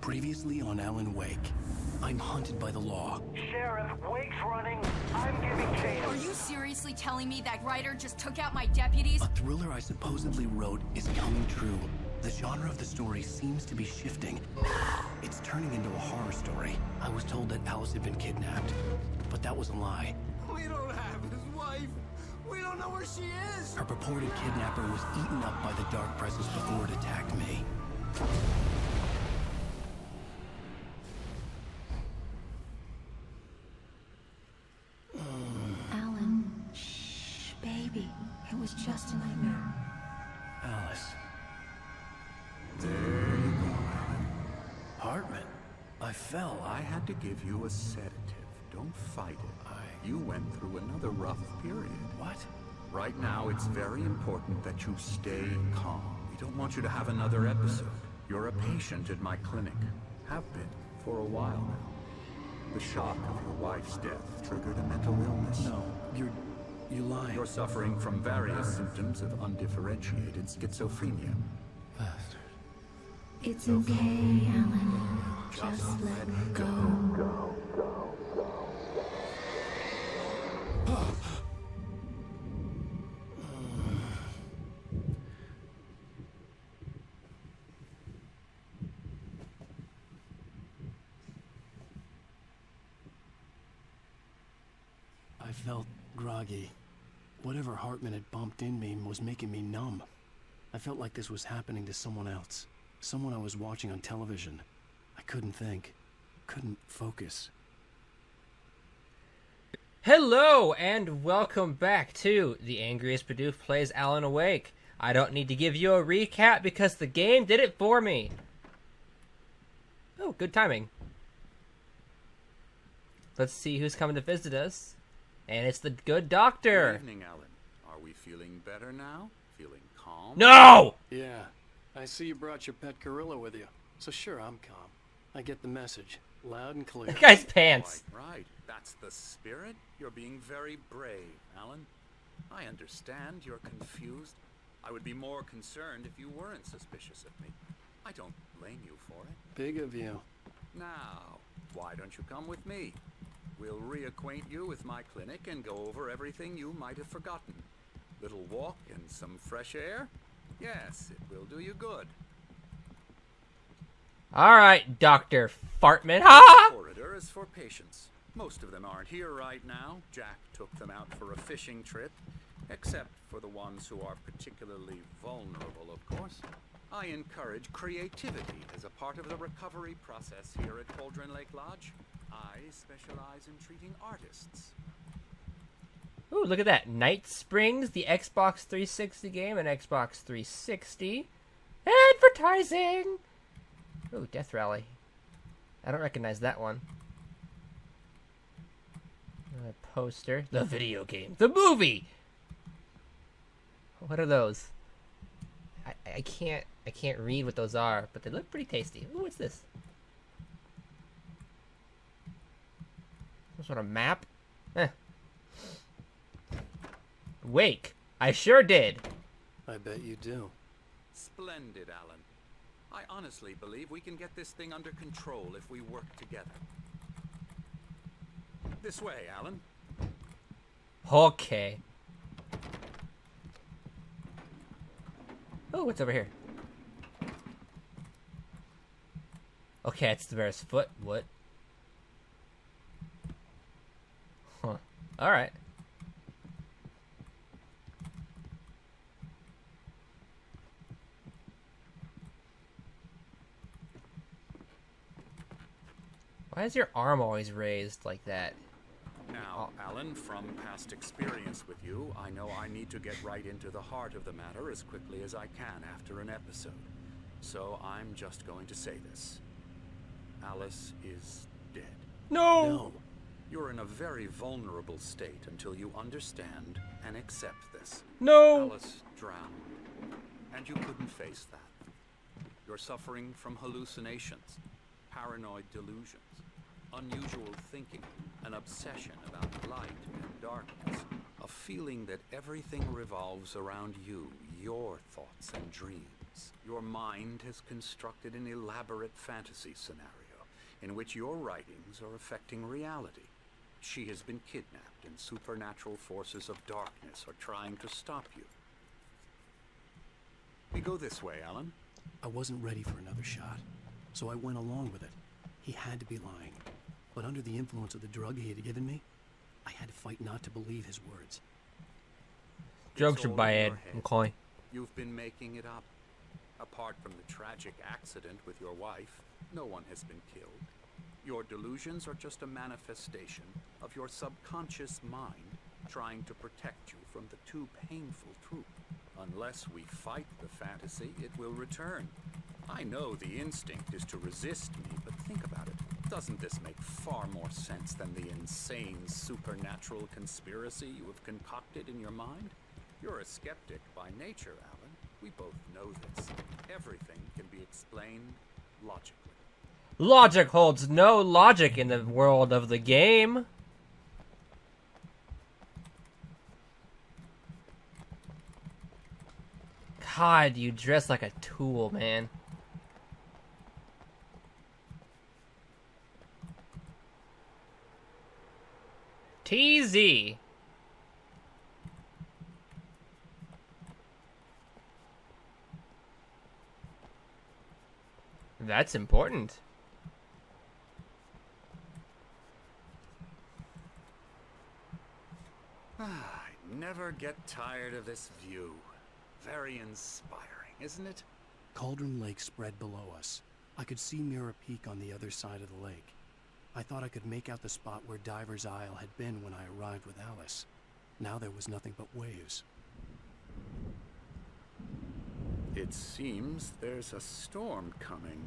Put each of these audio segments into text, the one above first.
Previously on Alan Wake. I'm hunted by the law. Sheriff, Wake's running. I'm giving chase. Are you seriously telling me that Ryder just took out my deputies? A thriller I supposedly wrote is coming true. The genre of the story seems to be shifting. It's turning into a horror story. I was told that Alice had been kidnapped, but that was a lie. We don't have his wife. We don't know where she is. Her purported kidnapper was eaten up by the dark presence before it attacked me. Alan, shh, baby. It was just a nightmare. Alice. There you go, Alan. Hartman. I fell. I had to give you a sedative. Don't fight it. You went through another rough period. What? Right now, it's very important that you stay calm. We don't want you to have another episode. You're a patient at my clinic. Have been for a while now. The shock of your wife's death triggered a mental illness. No, you lie. You're suffering from various symptoms of undifferentiated schizophrenia. Bastard. It's okay, Alan. Just let go. I felt groggy. Whatever Hartman had bumped in me was making me numb. I felt like this was happening to someone else. Someone I was watching on television. I couldn't think. Couldn't focus. Hello, and welcome back to The Angriest Bidoof Plays Alan Awake. I don't need to give you a recap because the game did it for me. Oh, good timing. Let's see who's coming to visit us. And it's the good doctor. Good evening, Alan. Are we feeling better now? Feeling calm? No! Yeah, I see you brought your pet gorilla with you. So sure, I'm calm. I get the message, loud and clear. That guy's pants. Right. That's the spirit. You're being very brave, Alan. I understand you're confused. I would be more concerned if you weren't suspicious of me. I don't blame you for it. Big of you. Now, why don't you come with me? We'll reacquaint you with my clinic and go over everything you might have forgotten. Little walk and some fresh air? Yes, it will do you good. Alright, Dr. Fartman. Ha! Corridor is for patients. Most of them aren't here right now. Jack took them out for a fishing trip, except for the ones who are particularly vulnerable, of course. I encourage creativity as a part of the recovery process here at Cauldron Lake Lodge. I specialize in treating artists. Ooh, look at that. Night Springs, the Xbox 360 game, and Xbox 360. Advertising! Ooh, Death Rally. I don't recognize that one. Poster. The video game. The movie! What are those? I can't read what those are, but they look pretty tasty. Ooh, what's this? Some sort of map? Eh. Wake. I sure did. I bet you do. Splendid, Alan. I honestly believe we can get this thing under control if we work together. This way, Alan. Okay. Oh, what's over here? Okay, it's the bear's foot. What? Huh. Alright. Why is your arm always raised like that? Now, Alan, from past experience with you, I know I need to get right into the heart of the matter as quickly as I can after an episode. So I'm just going to say this. Alice is dead. No! You're in a very vulnerable state until you understand and accept this. No! Alice drowned, and you couldn't face that. You're suffering from hallucinations, paranoid delusions, unusual thinking, an obsession about light and darkness, a feeling that everything revolves around you, your thoughts and dreams. is, your mind has constructed an elaborate fantasy scenario in which your writings are affecting reality. She has been kidnapped, and supernatural forces of darkness are trying to stop you. We go this way, Alan. I wasn't ready for another shot, so I went along with it. He had to be lying. But under the influence of the drug he had given me, I had to fight not to believe his words. Jokes It's are all in bad, your head. McCoy. You've been making it up. Apart from the tragic accident with your wife, no one has been killed. Your delusions are just a manifestation of your subconscious mind trying to protect you from the too painful truth. Unless we fight the fantasy, it will return. I know the instinct is to resist me, but think about it. Doesn't this make far more sense than the insane supernatural conspiracy you have concocted in your mind? You're a skeptic by nature, Alan. We both know this. Everything can be explained logically. Logic holds no logic in the world of the game. God, you dress like a tool, man. TZ. That's important. I never get tired of this view. Very inspiring, isn't it? Cauldron Lake spread below us. I could see Mirror Peak on the other side of the lake. I thought I could make out the spot where Diver's Isle had been when I arrived with Alice. Now there was nothing but waves. It seems there's a storm coming.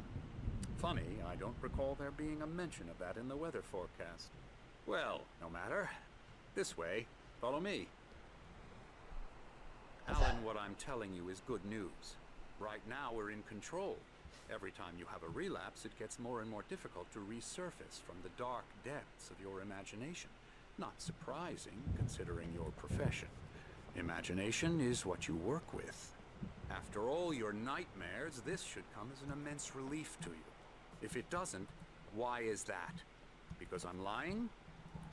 Funny, I don't recall there being a mention of that in the weather forecast. Well, no matter. This way. Follow me. Alan, what I'm telling you is good news. Right now we're in control. Every time you have a relapse, it gets more and more difficult to resurface from the dark depths of your imagination. Not surprising, considering your profession. Imagination is what you work with. After all your nightmares, this should come as an immense relief to you. If it doesn't, why is that? Because I'm lying?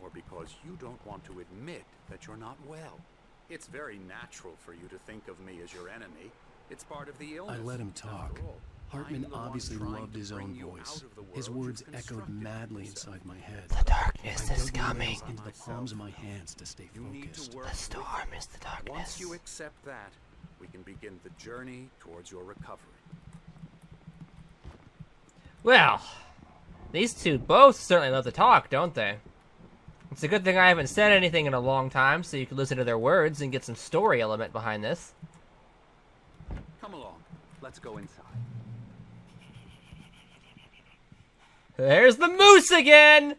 Or because you don't want to admit that you're not well? It's very natural for you to think of me as your enemy. It's part of the illness. I let him talk. After all, Hartman I'm the one obviously trying loved to his bring own you voice. out of the His world words you've echoed constructed madly for yourself. inside my head. The darkness I is dug my coming. nails into the palms of my myself. hands to stay You need focused. to work The with storm it. is the darkness. Once you accept that, we can begin the journey towards your recovery. Well, these two both certainly love to talk, don't they? It's a good thing I haven't said anything in a long time, so you can listen to their words and get some story element behind this. Come along. Let's go inside. There's the moose again!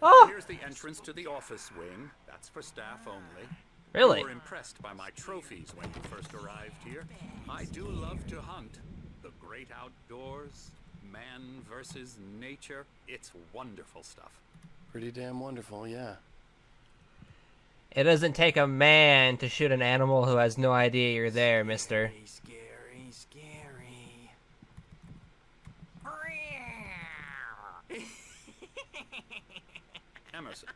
Oh, Here's the entrance to the office wing. That's for staff only. really? You were impressed by my trophies when you first arrived here. I do love to hunt. The great outdoors, man versus nature. It's wonderful stuff. Pretty damn wonderful, yeah. It doesn't take a man to shoot an animal who has no idea you're there, mister. Scary, scary. Emerson,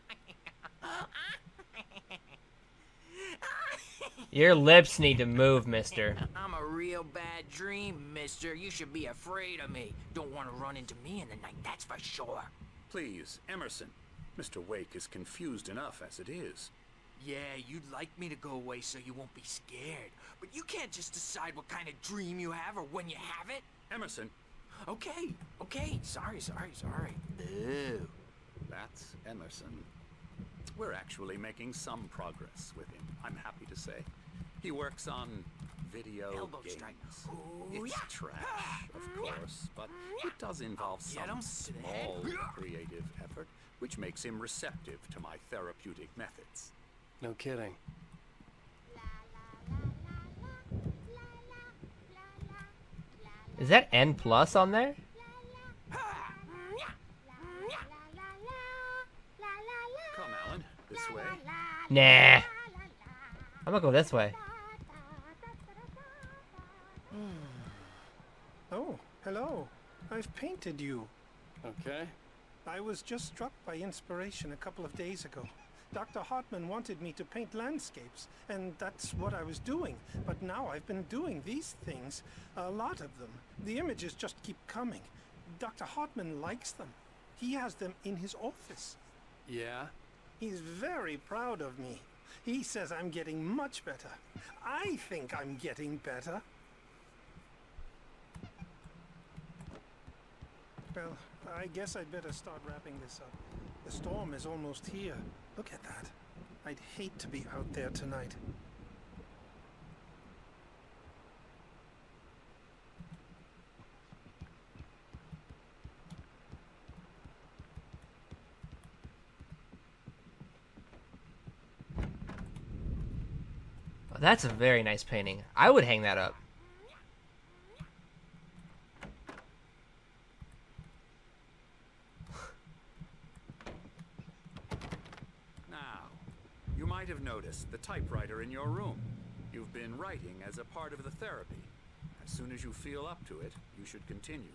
Your lips need to move, mister. I'm a real bad dream, mister. You should be afraid of me. Don't want to run into me in the night, that's for sure. please, Emerson. Mr. Wake is confused enough as it is. Yeah, you'd like me to go away so you won't be scared. But you can't just decide what kind of dream you have or when you have it. Emerson, Okay, sorry. Boo. that's Emerson. We're actually making some progress with him, I'm happy to say. He works on video Elbow games. strike. It's Ooh-yah. trash, of course, but it does involve Get him some to the head. small creative effort, which makes him receptive to my therapeutic methods. No kidding. Is that N plus on there? Come, Alan, this way. Nah. I'm gonna go this way. Hello. I've painted you. Okay. I was just struck by inspiration a couple of days ago. Dr. Hartman wanted me to paint landscapes, and that's what I was doing. But now I've been doing these things, a lot of them. The images just keep coming. Dr. Hartman likes them. He has them in his office. Yeah? He's very proud of me. He says I'm getting much better. I think I'm getting better. Well, I guess I'd better start wrapping this up. The storm is almost here. Look at that. I'd hate to be out there tonight. Oh, that's a very nice painting. I would hang that up. You might have noticed the typewriter in your room. You've been writing as a part of the therapy. As soon as you feel up to it, you should continue.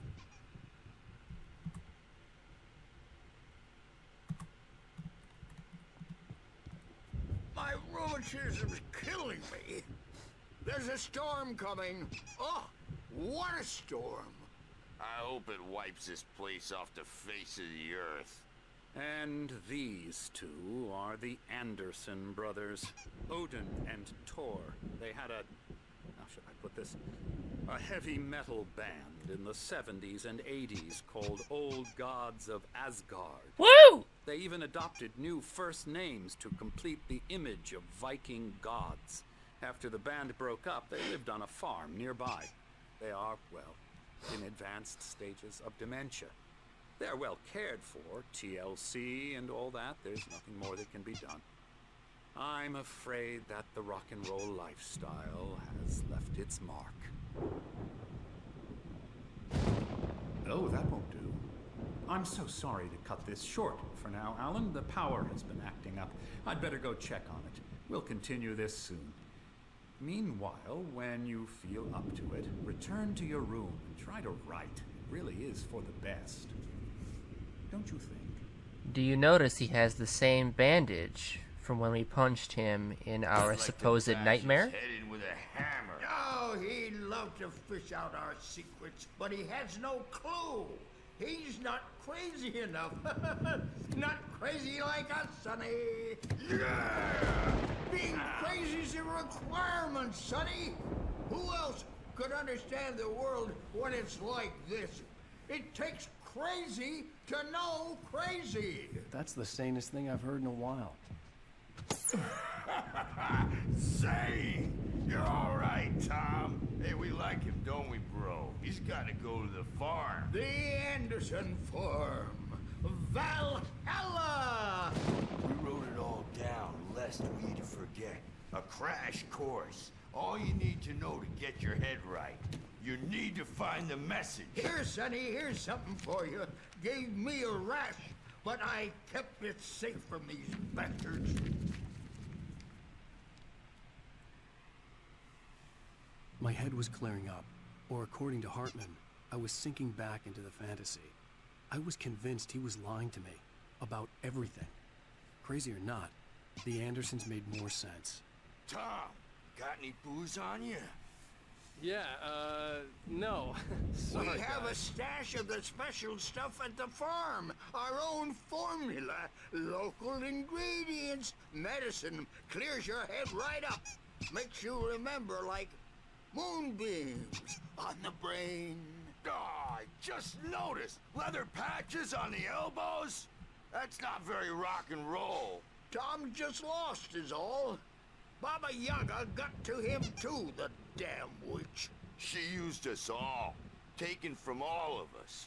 My rheumatism's killing me. There's a storm coming. Oh, what a storm. I hope it wipes this place off the face of the earth. And these two are the Anderson brothers, Odin and Thor. They had how should I put this? A heavy metal band in the 70s and 80s called Old Gods of Asgard. Woo! They even adopted new first names to complete the image of Viking gods. After the band broke up, they lived on a farm nearby. They are, well, in advanced stages of dementia. They're well cared for, TLC and all that. There's nothing more that can be done. I'm afraid that the rock and roll lifestyle has left its mark. Oh, that won't do. I'm so sorry to cut this short for now, Alan. The power has been acting up. I'd better go check on it. We'll continue this soon. Meanwhile, when you feel up to it, return to your room and try to write. It really is for the best. Don't you think? Do you notice he has the same bandage from when we punched him in our supposed nightmare? Head in with a hammer. Oh, he'd love to fish out our secrets, but he has no clue. He's not crazy enough. Not crazy like us, Sonny. Yeah! Being crazy's a requirement, Sonny. Who else could understand the world when it's like this? It takes crazy to know crazy. That's the sanest thing I've heard in a while. Say, you're all right, Tom. Hey, we like him, don't we, bro? He's got to go to the farm. The Anderson farm. Valhalla! We wrote it all down, lest we to forget. A crash course. All you need to know to get your head right. You need to find the message. Here, Sonny, here's something for you. Gave me a rash, but I kept it safe from these bastards. My head was clearing up, or according to Hartman, I was sinking back into the fantasy. I was convinced he was lying to me about everything. Crazy or not, the Andersons made more sense. Tom, got any booze on you? Yeah, no. Sorry, We have guys. a stash of the special stuff at the farm. Our own formula. Local ingredients. Medicine clears your head right up. Makes you remember like moonbeams on the brain. Oh, I just noticed. Leather patches on the elbows? That's not very rock and roll. Tom just lost is all. Baba Yaga got to him too, the damn witch. She used us all. Taken from all of us.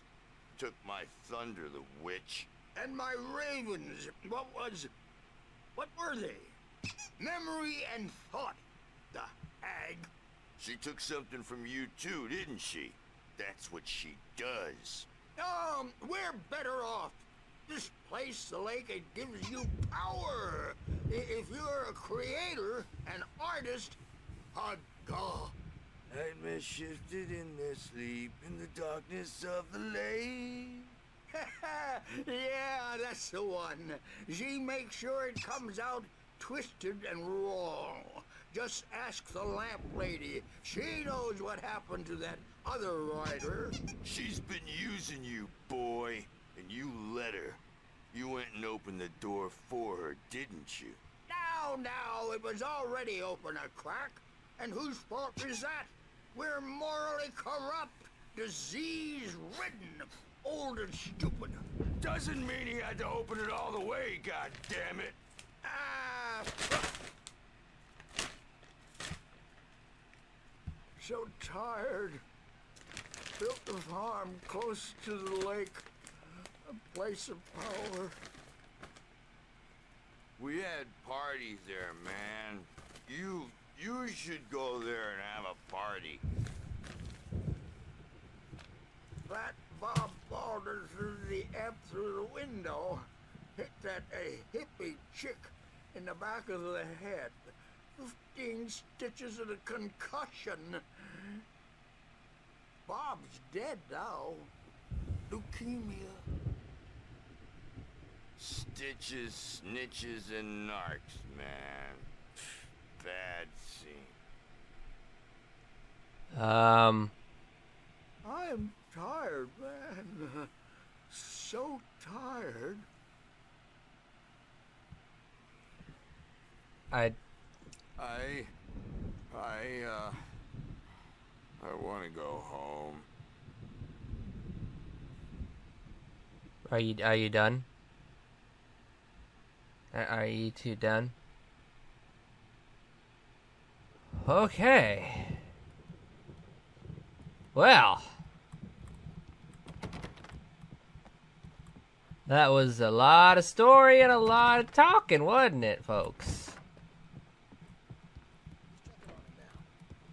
Took my thunder, the witch. And my ravens, what were they? Memory and thought, the hag. She took something from you too, didn't she? That's what she does. We're better off. This place, the lake, it gives you power. If you're a creator, an artist, a god. Nightmare shifted in their sleep in the darkness of the lake. Yeah, that's the one. She makes sure it comes out twisted and wrong. Just ask the lamp lady. She knows what happened to that other rider. She's been using you, boy, and you let her. You went and opened the door for her, didn't you? Now, it was already open a crack. And whose fault is that? We're morally corrupt, disease-ridden, old and stupid. Doesn't mean he had to open it all the way, goddammit. So tired. Built the farm close to the lake. A place of power. We had parties there, man. You should go there and have a party. That Bob Balder threw the amp through the window. Hit that hippie chick in the back of the head. 15 stitches and a concussion. Bob's dead now. Leukemia. Stitches, snitches, and narcs, man. Bad scene. I'm tired, man. So tired. I want to go home. Are you done? Are you two done? Okay. Well, that was a lot of story and a lot of talking, wasn't it, folks?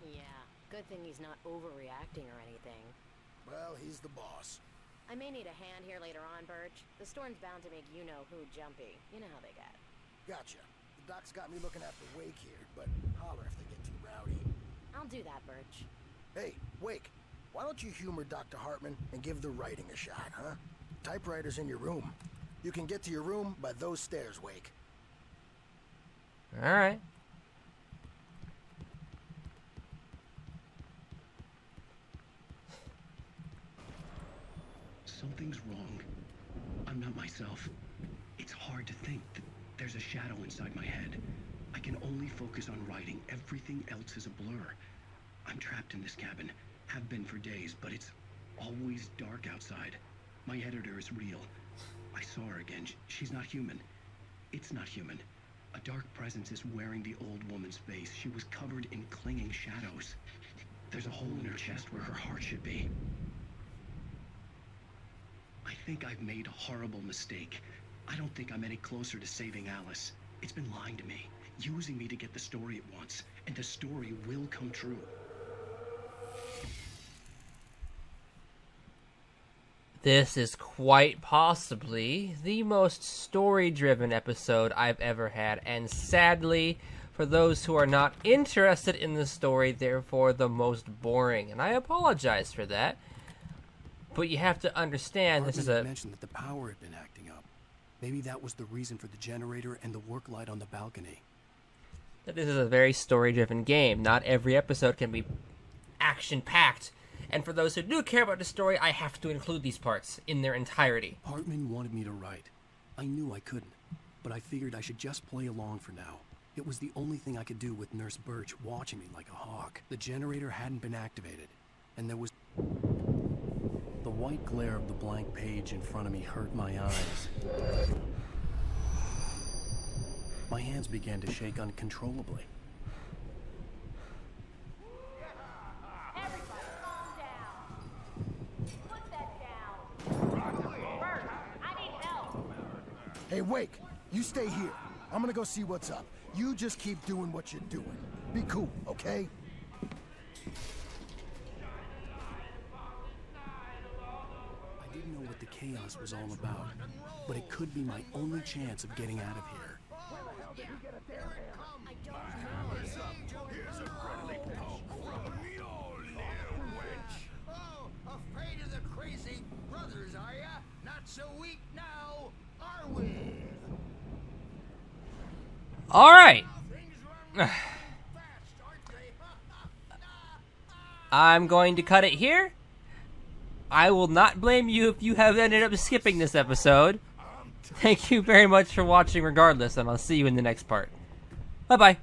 Yeah, good thing he's not overreacting or anything. Well, he's the boss. I may need a hand here later on, Birch. The storm's bound to make you-know-who jumpy. You know how they get. Gotcha. The doc's got me looking at the Wake here, but holler if they get too rowdy. I'll do that, Birch. Hey, Wake, why don't you humor Dr. Hartman and give the writing a shot, huh? Typewriter's in your room. You can get to your room by those stairs, Wake. All right. Something's wrong. I'm not myself. It's hard to think that there's a shadow inside my head. I can only focus on writing. Everything else is a blur. I'm trapped in this cabin. Have been for days, but it's always dark outside. My editor is real. I saw her again. She's not human. It's not human. A dark presence is wearing the old woman's face. She was covered in clinging shadows. There's a hole in her chest where her heart should be. I think I've made a horrible mistake. I don't think I'm any closer to saving Alice. It's been lying to me, using me to get the story it wants, and the story will come true. This is quite possibly the most story-driven episode I've ever had, and sadly, for those who are not interested in the story, therefore the most boring. And I apologize for that. But you have to understand, this is a... mentioned that the power had been acting up. Maybe that was the reason for the generator and the work light on the balcony. That this is a very story-driven game. Not every episode can be action-packed. And for those who do care about the story, I have to include these parts in their entirety. Hartman wanted me to write. I knew I couldn't, but I figured I should just play along for now. It was the only thing I could do with Nurse Birch watching me like a hawk. The generator hadn't been activated, and there was... The white glare of the blank page in front of me hurt my eyes. My hands began to shake uncontrollably. Everybody calm down. Put that down. Bert, I need help. Hey, Wake, you stay here. I'm gonna go see what's up. You just keep doing what you're doing. Be cool, okay? I didn't know what the chaos was all about, but it could be my only chance of getting out of here. I don't know. Here's a friendly poke from me, all so weak now, are we? All right. I'm going to cut it here. I will not blame you if you have ended up skipping this episode. Thank you very much for watching regardless, and I'll see you in the next part. Bye-bye.